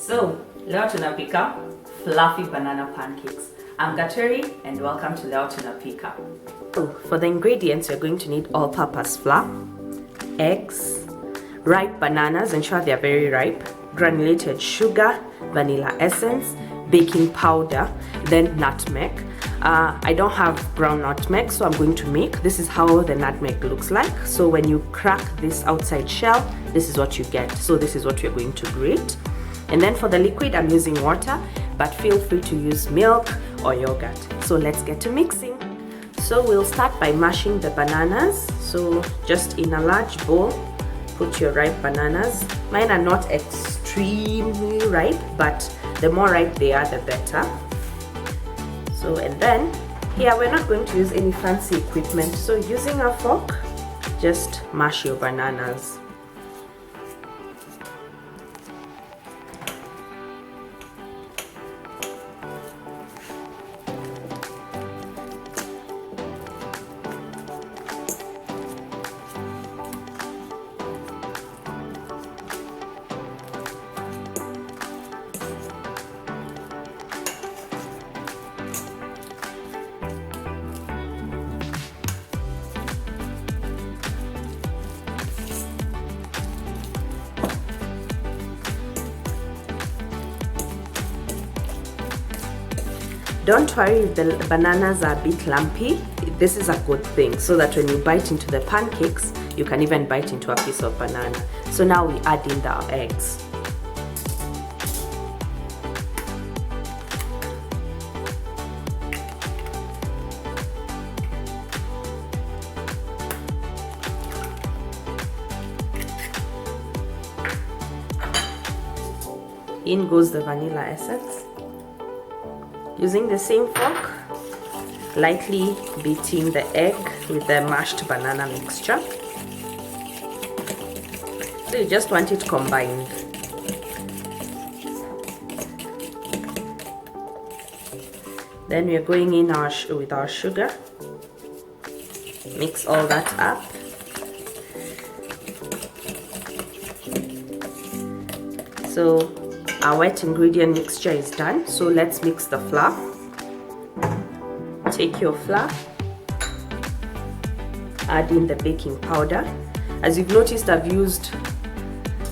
So, leo tunapika fluffy banana pancakes. I'm Kwaheri and welcome to leo tunapika. So, for the ingredients, you're going to need all-purpose flour, eggs, ripe bananas, ensure they are very ripe, granulated sugar, vanilla essence, baking powder, then nutmeg. I don't have ground nutmeg, so I'm going to make. This is how the nutmeg looks like. So when you crack this outside shell, this is what you get. So this is what we're going to grate. And then for the liquid, I'm using water, but feel free to use milk or yogurt. So let's get to mixing. So we'll start by mashing the bananas. So just in a large bowl, put your ripe bananas. Mine are not extremely ripe, but the more ripe they are, the better. So, and then here we're not going to use any fancy equipment. So using a fork, just mash your bananas. Don't worry if the bananas are a bit lumpy. This is a good thing, so that when you bite into the pancakes, you can even bite into a piece of banana. So now we add in the eggs. In goes the vanilla essence. Using the same fork, lightly beating the egg with the mashed banana mixture. So you just want it combined. Then we are going in with our sugar. Mix all that up. So our wet ingredient mixture is done, so let's mix the flour. Take your flour, add in the baking powder. As you've noticed, I've used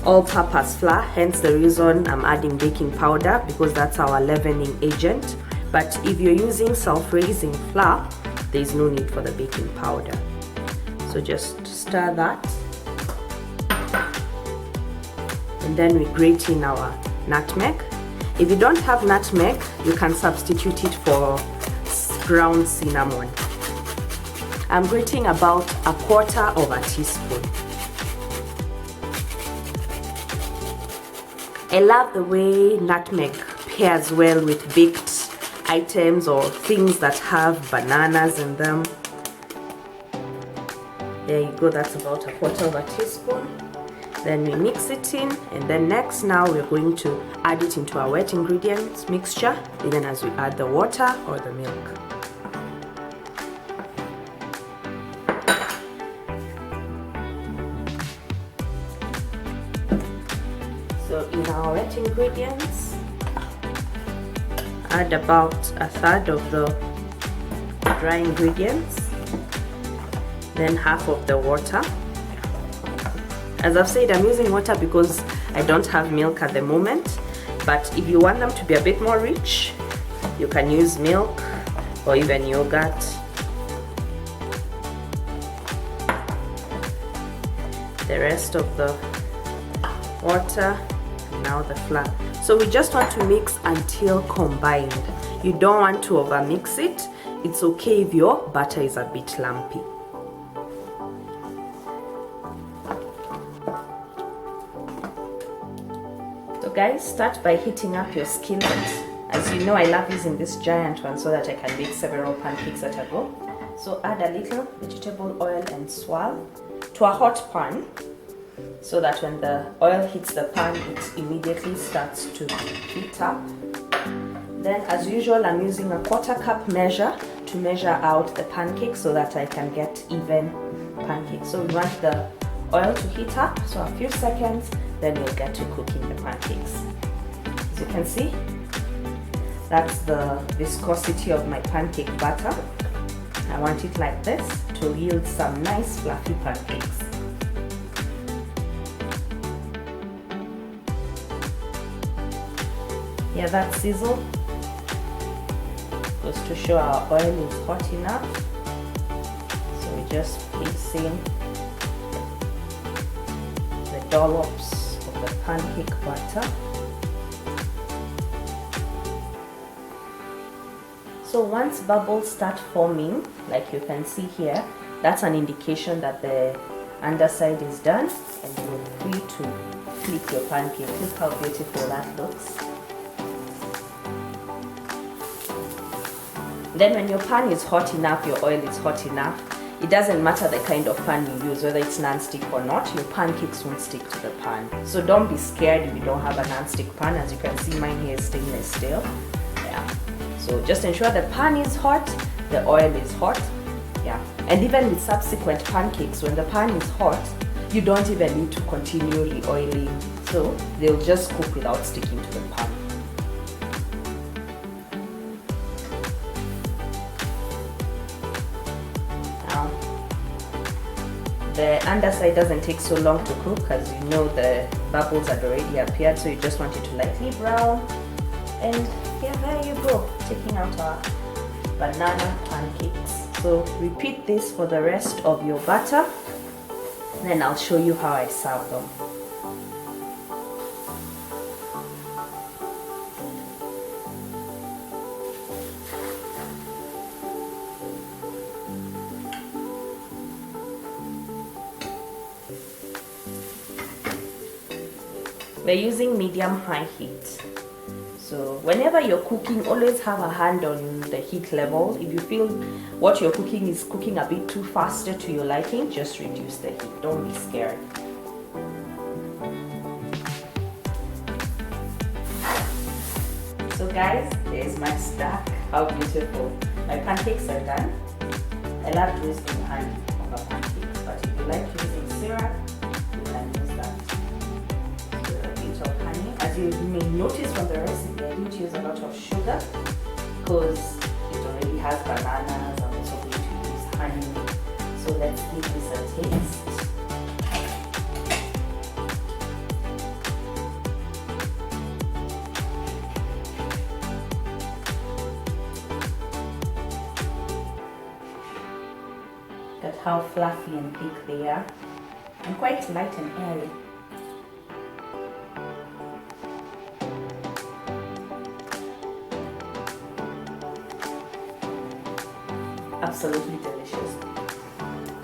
all-purpose flour, hence the reason I'm adding baking powder, because that's our leavening agent. But if you're using self-raising flour, there is no need for the baking powder. So just stir that, and then we grate in our nutmeg. If you don't have nutmeg, you can substitute it for ground cinnamon. I'm grating about 1/4 teaspoon. I love the way nutmeg pairs well with baked items or things that have bananas in them. There you go, that's about 1/4 teaspoon. Then we mix it in, and then next now we're going to add it into our wet ingredients mixture, even as we add the water or the milk. So in our wet ingredients, add about 1/3 of the dry ingredients, then half of the water. As I've said, I'm using water because I don't have milk at the moment, but if you want them to be a bit more rich, you can use milk or even yogurt. The rest of the water, now the flour. So we just want to mix until combined. You don't want to overmix it. It's okay if your butter is a bit lumpy. So guys, start by heating up your skillet. As you know, I love using this giant one so that I can make several pancakes at a go. So add a little vegetable oil and swirl to a hot pan, so that when the oil hits the pan, it immediately starts to heat up. Then as usual, I'm using a 1/4 cup measure to measure out the pancakes so that I can get even pancakes. So we want the oil to heat up, so a few seconds, then we'll get to cooking the pancakes. can see, that's the viscosity of my pancake batter. I want it like this to yield some nice fluffy pancakes. Yeah, that sizzle goes to show our oil is hot enough. So we just place in the dollops of the pancake batter. So once bubbles start forming, like you can see here, that's an indication that the underside is done, and you're free to flip your pancake. Look how beautiful that looks. Then when your pan is hot enough, your oil is hot enough, it doesn't matter the kind of pan you use, whether it's non-stick or not, your pancakes won't stick to the pan. So don't be scared if you don't have a non-stick pan. As you can see, mine here is stainless steel. Yeah. So just ensure the pan is hot, the oil is hot. Yeah. And even with subsequent pancakes, when the pan is hot, you don't even need to continue re-oiling. So they'll just cook without sticking to the pan. The underside doesn't take so long to cook, as you know the bubbles had already appeared, so you just want it to lightly brown. And yeah, there you go, taking out our banana pancakes. So repeat this for the rest of your batter, then I'll show you how I serve them. We're using medium-high heat. So whenever you're cooking, always have a hand on the heat level. If you feel what you're cooking is cooking a bit too faster to your liking, just reduce the heat. Don't be scared. So guys, there's my stack. How beautiful. My pancakes are done. I love using honey over pancakes, but if you like using syrup, you can use that. Of honey. As you may notice from the recipe, I didn't use a lot of sugar because it already has bananas. I'm also going to use honey. So let's give this a taste. Look at how fluffy and thick they are, and quite light and airy. Absolutely delicious.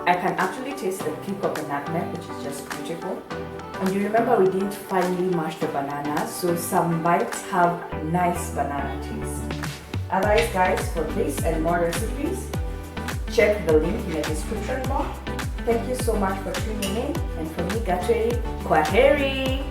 I can actually taste the kick of the nutmeg, which is just beautiful. And you remember we didn't finely mash the bananas, so some bites have nice banana taste. Otherwise guys, for this and more recipes, check the link in the description box. Thank you so much for tuning in, and for me, Kwaheri.